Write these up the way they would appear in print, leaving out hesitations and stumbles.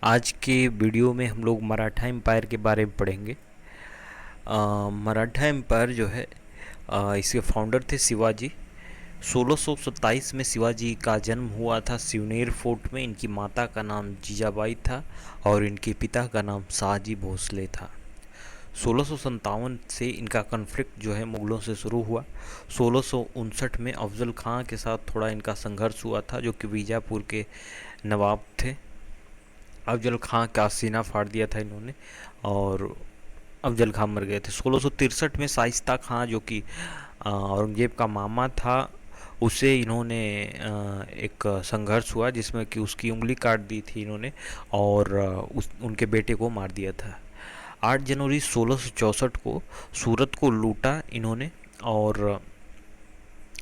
आज के वीडियो में हम लोग मराठा एम्पायर के बारे में पढ़ेंगे। मराठा एम्पायर जो है इसके फाउंडर थे शिवाजी। 1627 में शिवाजी का जन्म हुआ था सिवनेर फोर्ट में। इनकी माता का नाम जीजाबाई था और इनके पिता का नाम शाहजी भोसले था। 1657 से इनका कन्फ्लिक्ट जो है मुग़लों से शुरू हुआ। 1659 में अफजल खां के साथ थोड़ा इनका संघर्ष हुआ था, जो कि बीजापुर के नवाब थे। अफजल खां का सीना फाड़ दिया था इन्होंने और अफजल खां मर गए थे। 1663 में शाइस्ता खां, जो कि औरंगजेब का मामा था, उसे इन्होंने एक संघर्ष हुआ जिसमें कि उसकी उंगली काट दी थी इन्होंने और उनके बेटे को मार दिया था। 8 जनवरी 1664 को सूरत को लूटा इन्होंने और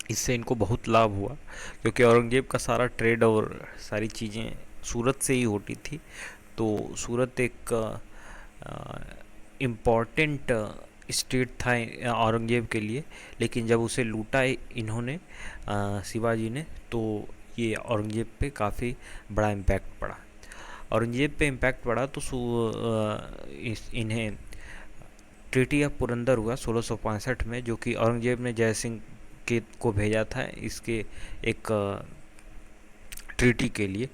इससे इनको बहुत लाभ हुआ, क्योंकि औरंगजेब का सारा ट्रेड और सारी चीज़ें सूरत से ही होती थी। तो सूरत एक इम्पॉर्टेंट स्टेट था औरंगजेब के लिए। लेकिन जब उसे लूटा इन्होंने शिवाजी ने, तो ये औरंगजेब पे काफ़ी बड़ा इम्पैक्ट पड़ा। औरंगजेब पे इम्पैक्ट पड़ा तो इन्हें ट्रीटी ऑफ पुरंदर हुआ 1665 में, जो कि औरंगजेब ने जय सिंह के को भेजा था इसके एक ट्रीटी के लिए,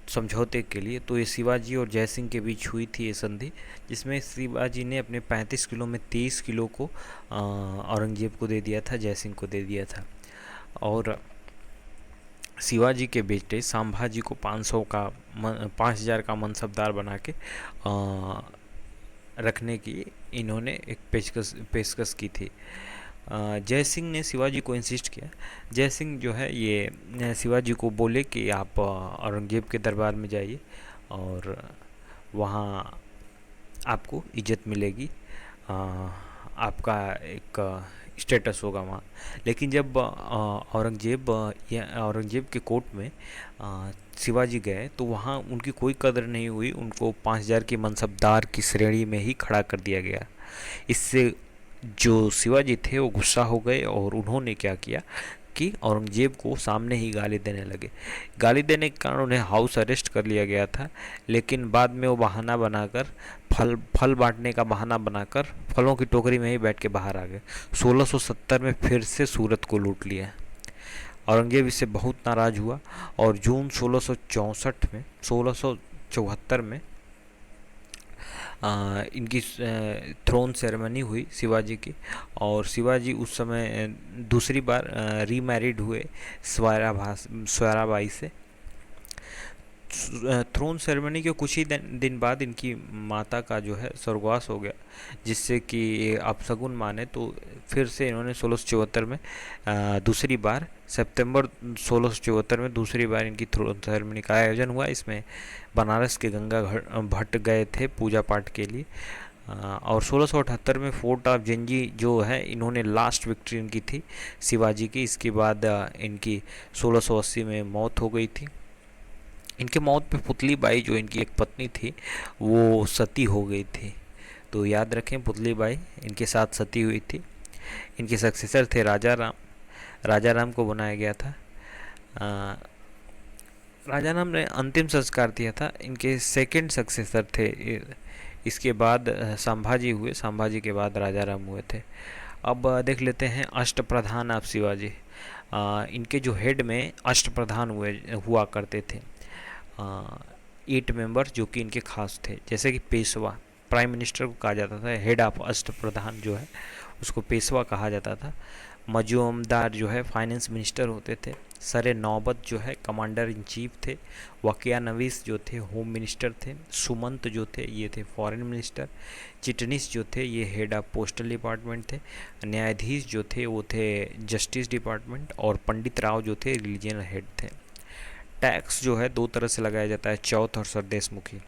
समझौते के लिए। तो ये शिवाजी और जय सिंह के बीच हुई थी ये संधि, जिसमें शिवाजी ने अपने 35 किलो में 23 किलो को औरंगजेब को दे दिया था, जय सिंह को दे दिया था। और शिवाजी के बेटे संभाजी को 5,000 का मनसबदार बना के रखने की इन्होंने एक पेशकश की थी। जय सिंह ने शिवाजी को इंसिस्ट किया। जय सिंह जो है ये शिवाजी को बोले कि आप औरंगजेब के दरबार में जाइए और वहाँ आपको इज्जत मिलेगी, आपका एक स्टेटस होगा वहाँ। लेकिन जब औरंगजेब के कोर्ट में शिवाजी गए तो वहाँ उनकी कोई कदर नहीं हुई, उनको 5,000 के मनसबदार की श्रेणी में ही खड़ा कर दिया गया। इससे जो शिवाजी थे वो गुस्सा हो गए और उन्होंने क्या किया कि औरंगजेब को सामने ही गाली देने लगे। गाली देने के कारण उन्हें हाउस अरेस्ट कर लिया गया था, लेकिन बाद में वो बहाना बनाकर फल बांटने का बहाना बनाकर फलों की टोकरी में ही बैठ के बाहर आ गए। 1670 में फिर से सूरत को लूट लिया। औरंगजेब इससे बहुत नाराज़ हुआ और जून 1674 में इनकी थ्रोन सेरेमनी हुई शिवाजी की। और शिवाजी उस समय दूसरी बार रीमैरिड हुए स्वराबाई से। थ्रोन सेरेमनी के कुछ ही दिन बाद इनकी माता का जो है स्वर्गवास हो गया, जिससे कि अपशगुन माने तो फिर से इन्होंने 1674 में दूसरी बार सितंबर 1674 में दूसरी बार इनकी थ्रोन सेरेमनी का आयोजन हुआ। इसमें बनारस के गंगा भट्ट गए थे पूजा पाठ के लिए। और 1678 में फोर्ट ऑफ जंजी जो है इन्होंने लास्ट विक्ट्री इनकी थी शिवाजी की। इसके बाद इनकी 1680 में मौत हो गई थी। इनके मौत पे पुतली बाई जो इनकी एक पत्नी थी वो सती हो गई थी। तो याद रखें, पुतली बाई इनके साथ सती हुई थी। इनके सक्सेसर थे राजा राम। राजा राम को बनाया गया था। राजा राम ने अंतिम संस्कार दिया था। इनके सेकंड सक्सेसर थे। इसके बाद संभाजी हुए, संभाजी के बाद राजा राम हुए थे। अब देख लेते हैं अष्टप्रधान ऑफ शिवाजी। इनके जो हेड में अष्टप्रधान हुआ करते थे, 8 मेंबर जो कि इनके खास थे, जैसे कि पेशवा प्राइम मिनिस्टर को कहा जाता था। हेड ऑफ अष्टप्रधान जो है उसको पेशवा कहा जाता था। मजूमदार जो है फाइनेंस मिनिस्टर होते थे। सरे नौबत जो है कमांडर इन चीफ थे। वकिया नवीस जो थे होम मिनिस्टर थे। सुमंत जो थे ये थे फॉरेन मिनिस्टर। चिटनिस जो थे ये हेड ऑफ पोस्टल डिपार्टमेंट थे। न्यायाधीश जो थे वो थे जस्टिस डिपार्टमेंट। और पंडित राव जो थे रिलीजियन हेड थे। टैक्स जो है 2 तरह से लगाया जाता है, चौथ और सरदेशमुखी।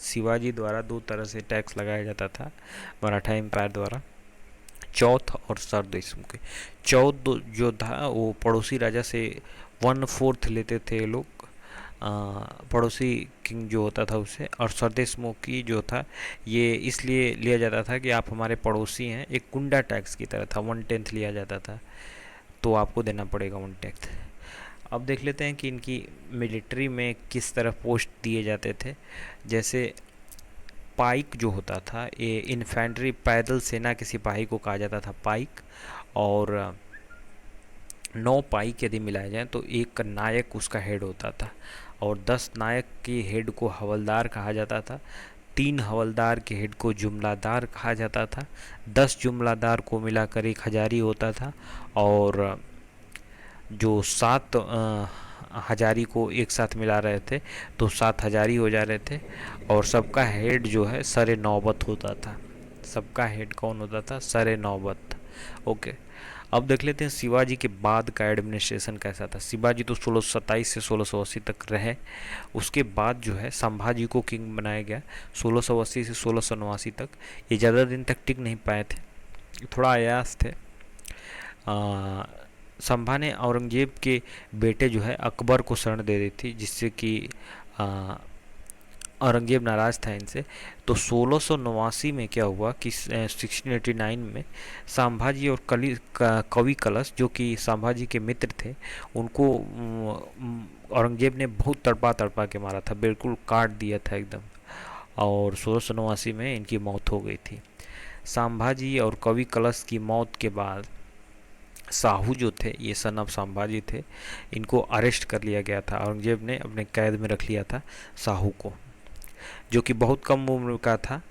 शिवाजी द्वारा 2 तरह से टैक्स लगाया जाता था मराठा एम्पायर द्वारा, चौथ और सरदेशमुखी। चौथ जो था वो पड़ोसी राजा से 1/4 लेते थे लोग, पड़ोसी किंग जो होता था उससे। और सरदेशमुखी जो था ये इसलिए लिया जाता था कि आप हमारे पड़ोसी हैं, एक गुंडा टैक्स की तरह था। 1/10 लिया जाता था, तो आपको देना पड़ेगा 1/10। अब देख लेते हैं कि इनकी मिलिट्री में किस तरह पोस्ट दिए जाते थे। जैसे पाइक जो होता था, ये इन्फेंट्री पैदल सेना के सिपाही को कहा जाता था पाइक। और 9 पाइक यदि मिलाए जाएँ तो एक नायक उसका हेड होता था, और 10 नायक के हेड को हवलदार कहा जाता था। 3 हवलदार के हेड को जुमलादार कहा जाता था। 10 जुमलादार को मिलाकर एक हजारी होता था, और जो 7 हजारी को एक साथ मिला रहे थे तो 7 हजारी हो जा रहे थे। और सबका हेड जो है सरे नौबत होता था। सबका हेड कौन होता था? सरे नौबत। ओके, अब देख लेते हैं शिवाजी के बाद का एडमिनिस्ट्रेशन कैसा था। शिवाजी तो 1627 से 1680 तक रहे। उसके बाद जो है संभाजी को किंग बनाया गया 1680 से 1689 तक। ये ज़्यादा दिन तक टिक नहीं पाए थे, थोड़ा अयास थे। संभा ने औरंगजेब के बेटे जो है अकबर को शरण दे दी थी, जिससे कि औरंगजेब नाराज़ था इनसे। तो 1689 में क्या हुआ कि 1689 में संभाजी और कवि कलश, जो कि संभाजी के मित्र थे, उनको औरंगजेब ने बहुत तड़पा तड़पा के मारा था, बिल्कुल काट दिया था एकदम। और 1689 में इनकी मौत हो गई थी। संभाजी और कवि कलश की मौत के बाद साहू जो थे, ये सन ऑफ संभाजी थे, इनको अरेस्ट कर लिया गया था। औरंगजेब ने अपने कैद में रख लिया था साहू को, जो कि बहुत कम उम्र का था।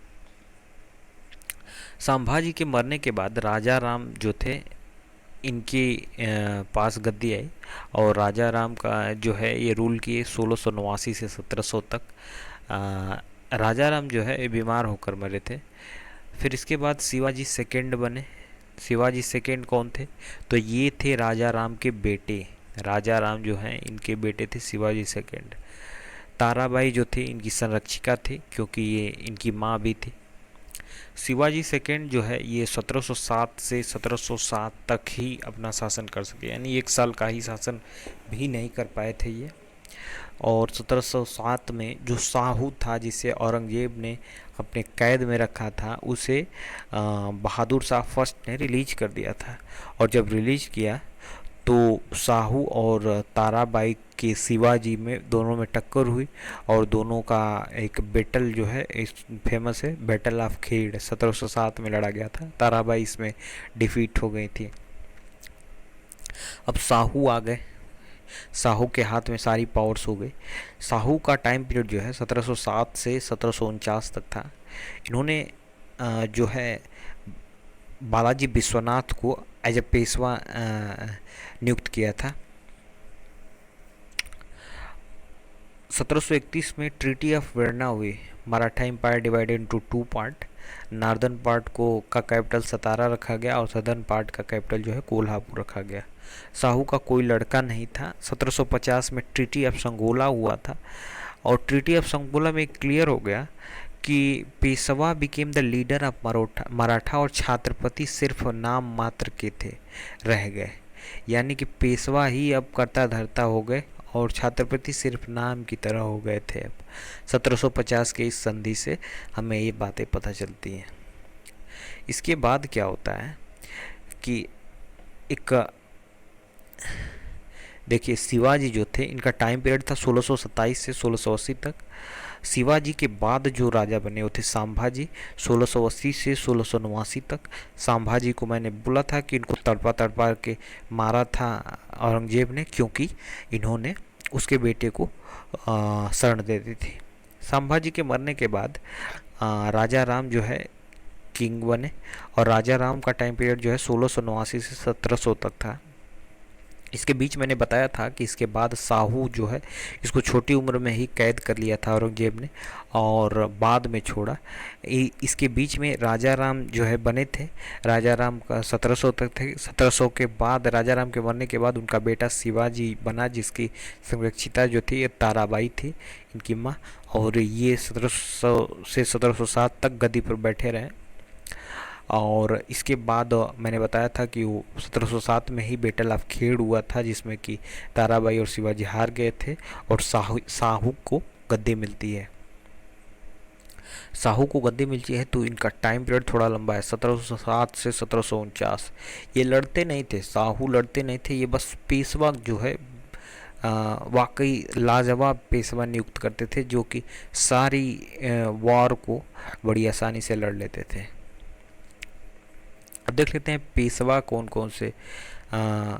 संभाजी के मरने के बाद राजा राम जो थे, इनके पास गद्दी आई, और राजा राम का जो है ये रूल किए 1689 से 1700 तक। राजा राम जो है ये बीमार होकर मरे थे। फिर इसके बाद शिवाजी सेकंड बने। शिवाजी सेकंड कौन थे? तो ये थे राजा राम के बेटे। राजा राम जो हैं इनके बेटे थे शिवाजी सेकंड। ताराबाई जो थी इनकी संरक्षिका थी, क्योंकि ये इनकी माँ भी थी। शिवाजी सेकंड जो है ये 1707 से 1707 तक ही अपना शासन कर सके, यानी 1 साल का ही शासन भी नहीं कर पाए थे ये। और 1707 में जो साहू था, जिसे औरंगजेब ने अपने कैद में रखा था, उसे बहादुर शाह फर्स्ट ने रिलीज कर दिया था। और जब रिलीज किया तो साहू और ताराबाई के शिवाजी में दोनों में टक्कर हुई, और दोनों का एक बैटल जो है फेमस है, बैटल ऑफ खेड़ 1707 में लड़ा गया था। ताराबाई इसमें डिफीट हो गई थी। अब साहू आ गए, साहू के हाथ में सारी पावर्स हो गई। साहू का टाइम पीरियड जो है 1707 से 1749 तक था। इन्होंने जो है बालाजी विश्वनाथ को एज ए पेशवा नियुक्त किया था। 1731 में ट्रीटी ऑफ वेरना हुई। Maratha empire divided into 2 part. Northern part को का कैपिटल सतारा रखा गया, और सदर्न पार्ट का कैपिटल जो है कोल्हापुर रखा गया। साहू का कोई लड़का नहीं था। 1750 में ट्रीटी ऑफ संगोला हुआ था, और ट्रीटी ऑफ संगोला में क्लियर हो गया कि Peshwa became the leader of Maratha, और छत्रपति सिर्फ नाम मात्र के थे, रह गए। यानी कि पेशवा ही अब करता धरता हो गए, और छत्रपति सिर्फ नाम की तरह हो गए थे। अब 1750 के इस संधि से हमें ये बातें पता चलती हैं। इसके बाद क्या होता है कि एक देखिए, शिवाजी जो थे इनका टाइम पीरियड था 1627 से 1680 तक। शिवाजी के बाद जो राजा बने वो थे संभाजी, 1680 से 1689 तक। संभाजी को मैंने बोला था कि इनको तड़पा तड़पा के मारा था औरंगजेब ने, क्योंकि इन्होंने उसके बेटे को शरण दे दी थी। संभाजी के मरने के बाद राजा राम जो है किंग बने, और राजा राम का टाइम पीरियड जो है 1689 से 1700 तक था। इसके बीच मैंने बताया था कि इसके बाद साहू जो है इसको छोटी उम्र में ही कैद कर लिया था औरंगजेब ने, और बाद में छोड़ा। इसके बीच में राजा राम जो है बने थे। राजा राम का 1700 तक थे। 1700 के बाद राजा राम के मरने के बाद उनका बेटा शिवाजी बना, जिसकी संरक्षिता जो थी ताराबाई थी, इनकी माँ। और ये 1700 से 1707 तक गद्दी पर बैठे रहे। और इसके बाद मैंने बताया था कि वो 1707 में ही बैटल ऑफ खेड़ हुआ था, जिसमें कि ताराबाई और शिवाजी हार गए थे, और साहू को गद्दी मिलती है। साहू को गद्दी मिलती है तो इनका टाइम पीरियड थोड़ा लंबा है, 1707 से 1749। ये लड़ते नहीं थे, साहू लड़ते नहीं थे, ये बस पेशवा जो है वाकई लाजवाब पेशवा नियुक्त करते थे, जो कि सारी वॉर को बड़ी आसानी से लड़ लेते थे। अब देख लेते हैं पेशवा कौन कौन से आ,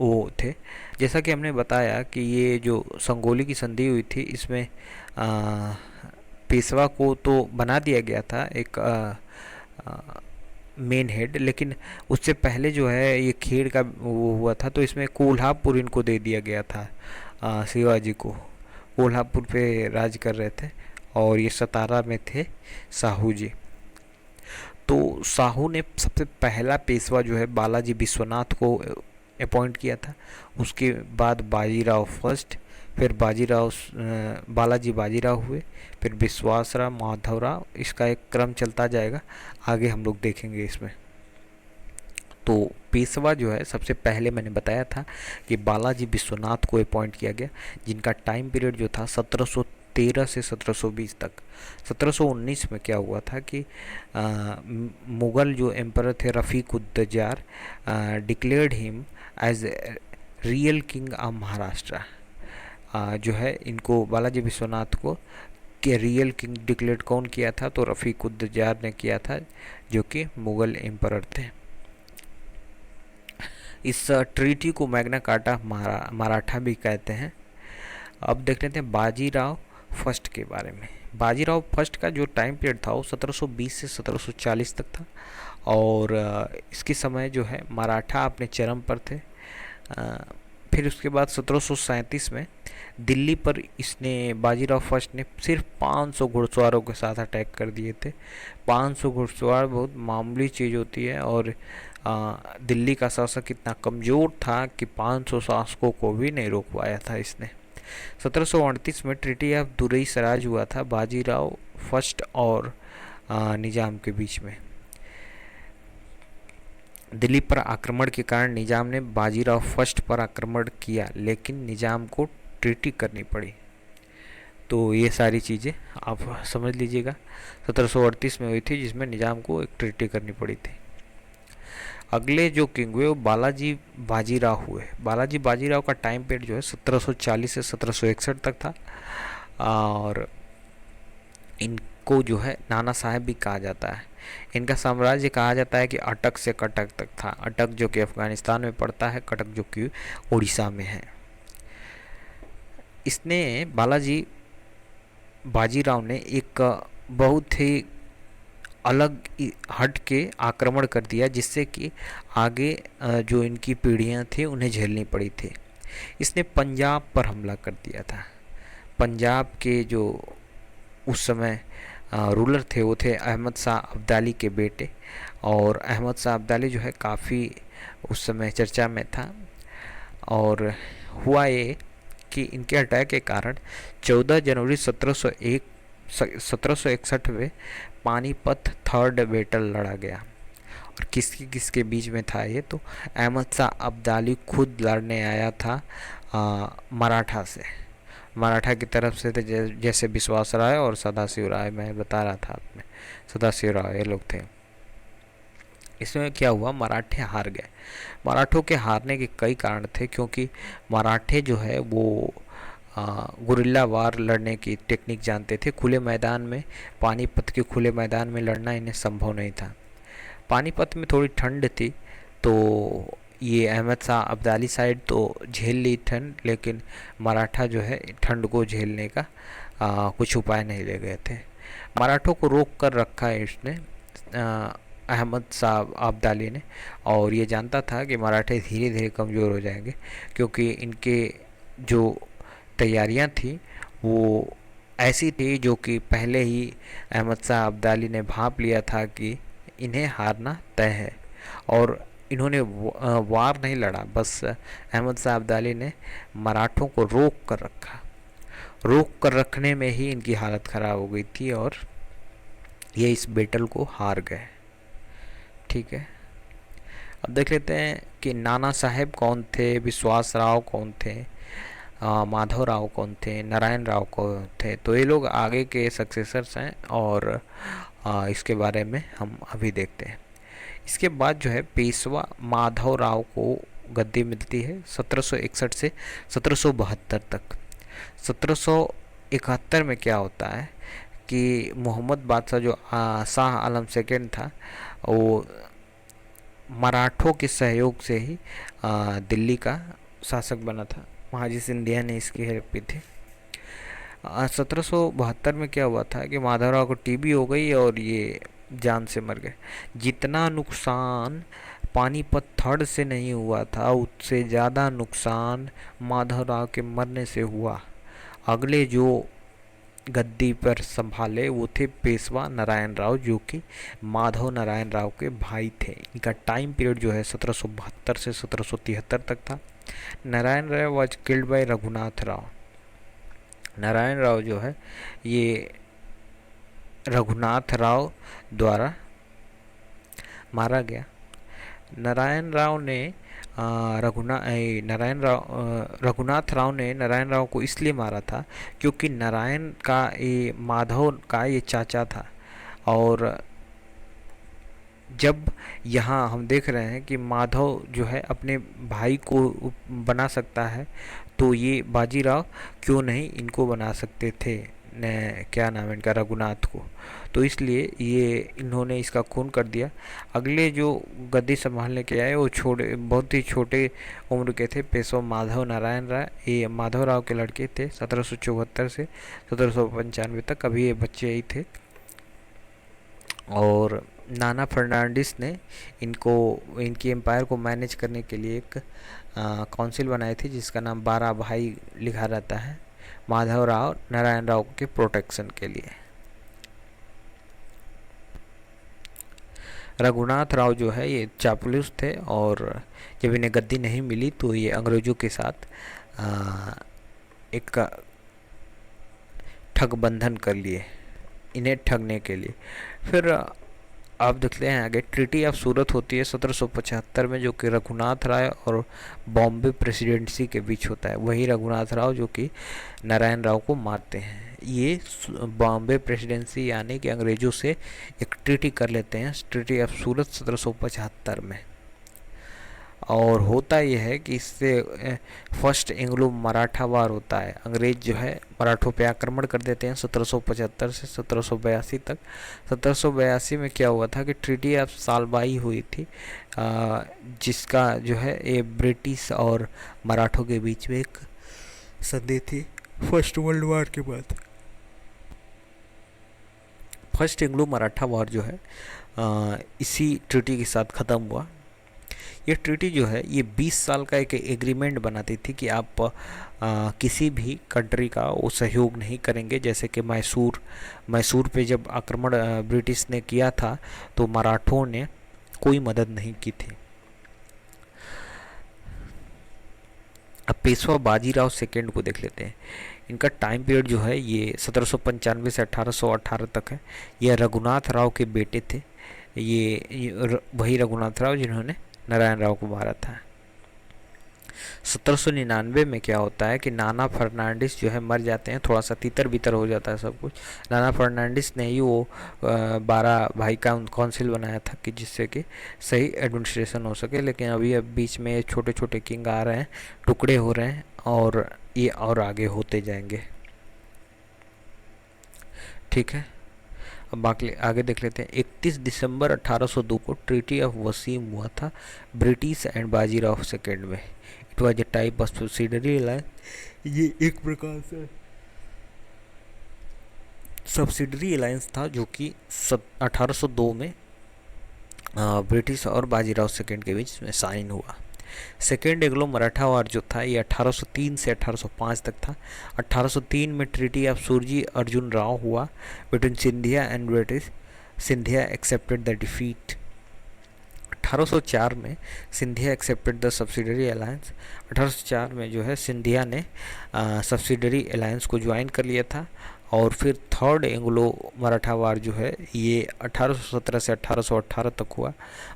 वो थे। जैसा कि हमने बताया कि ये जो संगोली की संधि हुई थी, इसमें पेशवा को तो बना दिया गया था एक मेन हेड, लेकिन उससे पहले जो है ये खेड़ का वो हुआ था, तो इसमें कोल्हापुर इनको दे दिया गया था। शिवाजी को कोल्हापुर पे राज कर रहे थे और ये सतारा में थे साहू जी। तो साहू ने सबसे पहला पेशवा जो है बालाजी विश्वनाथ को अपॉइंट किया था। उसके बाद बाजीराव फर्स्ट, फिर बालाजी बाजीराव हुए, फिर विश्वासराव, माधवराव, इसका एक क्रम चलता जाएगा, आगे हम लोग देखेंगे इसमें। तो पेशवा जो है सबसे पहले मैंने बताया था कि बालाजी विश्वनाथ को अपॉइंट किया गया, जिनका टाइम पीरियड जो था 1713 से 1720 तक। 1719 में क्या हुआ था कि मुग़ल जो एम्परर थे Rafiuddarajat declared him as real king of Maharashtra. जो है इनको बालाजी विश्वनाथ को के रियल किंग डिक्लेयर कौन किया था, तो रफ़ीकुद्दजार ने किया था, जो कि मुग़ल एम्परर थे। इस ट्रीटी को मैग्ना कार्टा मराठा भी कहते हैं। अब देख लेते हैं बाजीराव फर्स्ट के बारे में। बाजीराव फर्स्ट का जो टाइम पीरियड था वो 1720 से 1740 तक था, और इसके समय जो है मराठा अपने चरम पर थे। फिर उसके बाद 1737 में दिल्ली पर इसने बाजीराव फर्स्ट ने सिर्फ 500 घुड़सवारों के साथ अटैक कर दिए थे। 500 घुड़सवार बहुत मामूली चीज़ होती है, और दिल्ली का शासक इतना कमज़ोर था कि 500 शासकों को भी नहीं रोक पाया था इसने। 1738 में ट्रीटी ऑफ दुरई सराज हुआ था बाजीराव फर्स्ट और निजाम के बीच में। दिल्ली पर आक्रमण के कारण निजाम ने बाजीराव फर्स्ट पर आक्रमण किया, लेकिन निजाम को ट्रीटी करनी पड़ी। तो ये सारी चीज़ें आप समझ लीजिएगा 1738 में हुई थी, जिसमें निजाम को एक ट्रीटी करनी पड़ी थी। अगले जो किंग हुए वो बालाजी बाजीराव हुए। बालाजी बाजीराव का टाइम पीरियड जो है 1740 से 1761 तक था, और इनको जो है नाना साहेब भी कहा जाता है। इनका साम्राज्य कहा जाता है कि अटक से कटक तक था। अटक जो कि अफगानिस्तान में पड़ता है, कटक जो कि उड़ीसा में है। इसने बालाजी बाजीराव ने एक बहुत ही अलग हट के आक्रमण कर दिया, जिससे कि आगे जो इनकी पीढ़ियां थी उन्हें झेलनी पड़ी थी। इसने पंजाब पर हमला कर दिया था। पंजाब के जो उस समय रूलर थे वो थे अहमद शाह अब्दाली के बेटे, और अहमद शाह अब्दाली जो है काफ़ी उस समय चर्चा में था। और हुआ ये कि इनके अटैक के कारण 14 जनवरी 1761 में पानीपत थर्ड बैटल लड़ा गया। और किसके बीच में था ये, तो अहमद शाह अब्दाली खुद लड़ने आया था मराठा से। मराठा की तरफ से थे जैसे विश्वास राय और सदाशिव राय, मैं बता रहा था आपने, सदाशिव राय ये लोग थे। इसमें क्या हुआ, मराठे हार गए। मराठों के हारने के कई कारण थे, क्योंकि मराठे जो है वो गुरिल्ला वार लड़ने की टेक्निक जानते थे। खुले मैदान में, पानीपत के खुले मैदान में लड़ना इन्हें संभव नहीं था। पानीपत में थोड़ी ठंड थी, तो ये अहमद शाह अब्दाली साइड तो झेल ली ठंड, लेकिन मराठा जो है ठंड को झेलने का कुछ उपाय नहीं ले गए थे। मराठों को रोक कर रखा है इसने, अहमद शाह अब्दाली ने, और ये जानता था कि मराठे धीरे धीरे कमज़ोर हो जाएंगे, क्योंकि इनके जो तैयारियां थी वो ऐसी थी जो कि पहले ही अहमद शाह अब्दाली ने भांप लिया था कि इन्हें हारना तय है। और इन्होंने वार नहीं लड़ा, बस अहमद शाह अब्दाली ने मराठों को रोक कर रखा। रोक कर रखने में ही इनकी हालत ख़राब हो गई थी, और ये इस बैटल को हार गए। ठीक है, अब देख लेते हैं कि नाना साहेब कौन थे, विश्वास राव कौन थे, माधव राव कौन थे, नारायण राव कौन थे। तो ये लोग आगे के सक्सेसर्स हैं, और इसके बारे में हम अभी देखते हैं। इसके बाद जो है पेशवा माधव राव को गद्दी मिलती है 1761 से 1772 तक। 1771 में क्या होता है कि मोहम्मद बादशाह जो शाह आलम सेकंड था, वो मराठों के सहयोग से ही दिल्ली का शासक बना था। महाजी सिंधिया ने इसकी हेल्प की थी। 1772 में क्या हुआ था कि माधवराव को टीबी हो गई और ये जान से मर गए। जितना नुकसान पानीपत थर्ड से नहीं हुआ था, उससे ज़्यादा नुकसान माधवराव के मरने से हुआ। अगले जो गद्दी पर संभाले वो थे पेशवा नारायण राव, जो कि माधव नारायण राव के भाई थे। इनका टाइम पीरियड जो है 1772 से 1773 तक था। Narayan Rao was killed by Raghunath Rao. Narayan Rao जो है ये रघुनाथ राव द्वारा मारा गया। नारायण राव ने रघुनाथ राव ने नारायण राव को इसलिए मारा था क्योंकि नारायण का ये माधव का ये चाचा था। और जब यहाँ हम देख रहे हैं कि माधव जो है अपने भाई को बना सकता है, तो ये बाजीराव क्यों नहीं इनको बना सकते थे, क्या नाम है इनका, रघुनाथ को। तो इसलिए ये इन्होंने इसका खून कर दिया। अगले जो गद्दी संभालने के आए वो बहुत ही छोटे उम्र के थे। पेशवा माधव नारायण राव, ये माधव राव के लड़के थे। 1774 से 1795 तक अभी ये बच्चे ही थे। और नाना फर्नांडिस ने इनकी एम्पायर को मैनेज करने के लिए एक काउंसिल बनाई थी, जिसका नाम 12 भाई लिखा रहता है, माधव राव नारायण राव के प्रोटेक्शन के लिए। रघुनाथ राव जो है ये चापलूस थे, और जब इन्हें गद्दी नहीं मिली तो ये अंग्रेजों के साथ एक ठगबंधन कर लिए, इन्हें ठगने के लिए। फिर आप देखते हैं आगे ट्रीटी ऑफ सूरत होती है 1775 में, जो कि रघुनाथ राव और बॉम्बे प्रेसिडेंसी के बीच होता है। वही रघुनाथ राव जो कि नारायण राव को मारते हैं। ये बॉम्बे प्रेसिडेंसी यानी कि अंग्रेजों से एक ट्रीटी कर लेते हैं, ट्रीटी ऑफ सूरत 1775 में। और होता यह है कि इससे फर्स्ट एंग्लो मराठा वार होता है। अंग्रेज जो है मराठों पे आक्रमण कर देते हैं 1775 से 1782 तक। 1782 में क्या हुआ था कि ट्रीटी ऑफ सालबाई हुई थी, जिसका जो है ये ब्रिटिश और मराठों के बीच में एक संधि थी फर्स्ट वर्ल्ड वार के बाद। फर्स्ट एंग्लो मराठा वार जो है इसी ट्रीटी के साथ ख़त्म हुआ। ये ट्रीटी जो है ये 20 साल का एक एग्रीमेंट बनाती थी कि आप किसी भी कंट्री का वो सहयोग नहीं करेंगे। जैसे कि मैसूर पे जब आक्रमण ब्रिटिश ने किया था तो मराठों ने कोई मदद नहीं की थी। अब पेशवा बाजीराव सेकेंड को देख लेते हैं। इनका टाइम पीरियड जो है ये 1795 से 1818 तक है। यह रघुनाथ राव के बेटे थे। ये वही रघुनाथ राव जिन्होंने नारायण राव को मारा था। 1799 में क्या होता है कि नाना फर्नांडिस जो है मर जाते हैं, थोड़ा सा तितर बितर हो जाता है सब कुछ। नाना फर्नांडिस ने ही वो 12 भाई का काउंसिल बनाया था कि जिससे कि सही एडमिनिस्ट्रेशन हो सके। लेकिन अभी अब बीच में छोटे छोटे किंग आ रहे हैं, टुकड़े हो रहे हैं, और ये और आगे होते जाएंगे। ठीक है, अब बाकी आगे देख लेते हैं। 31 दिसंबर 1802 को ट्रीटी ऑफ वसीम हुआ था ब्रिटिश एंड बाजीराव सेकेंड में। It was a type of subsidiary alliance. ये एक प्रकार से सब्सिडरी अलायंस था जो कि 1802 में ब्रिटिश और बाजीराव सेकेंड के बीच में साइन हुआ। सेकेंड एंग्लो मराठा वार जो था ये 1803 से 1805 तक था। 1803 में ट्रीटी ऑफ सुरजी अर्जुन राव हुआ between Scindia and British. Scindia accepted the defeat. 1804 में Scindia accepted the subsidiary alliance. 1804 में जो है सिंधिया ने सब्सिडरी अलायंस को ज्वाइन कर लिया था। और फिर थर्ड एंग्लो मराठा वार जो है ये 1817 से 1818 तक हुआ।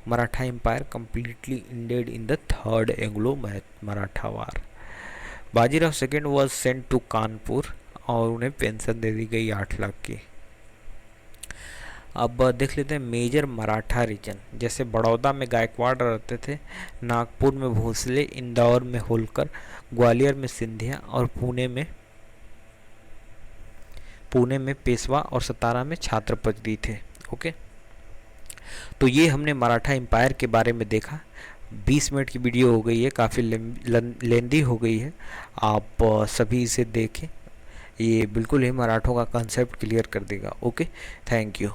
Maratha empire completely ended in the third Anglo Maratha war. Bajirao second was sent to Kanpur और उन्हें पेंशन दे दी गई 8 लाख की। अब देख लेते हैं मेजर मराठा रीजन, जैसे बड़ौदा में गायकवाड़ रहते थे, नागपुर में भोसले, इंदौर में होलकर, ग्वालियर में सिंधिया और पुणे में पेशवा और सतारा में छत्रपति थे। ओके, तो ये हमने मराठा एम्पायर के बारे में देखा। 20 मिनट की वीडियो हो गई है, काफ़ी लेंदी हो गई है। आप सभी इसे देखें, ये बिल्कुल ही मराठों का कंसेप्ट क्लियर कर देगा। Okay, thank you.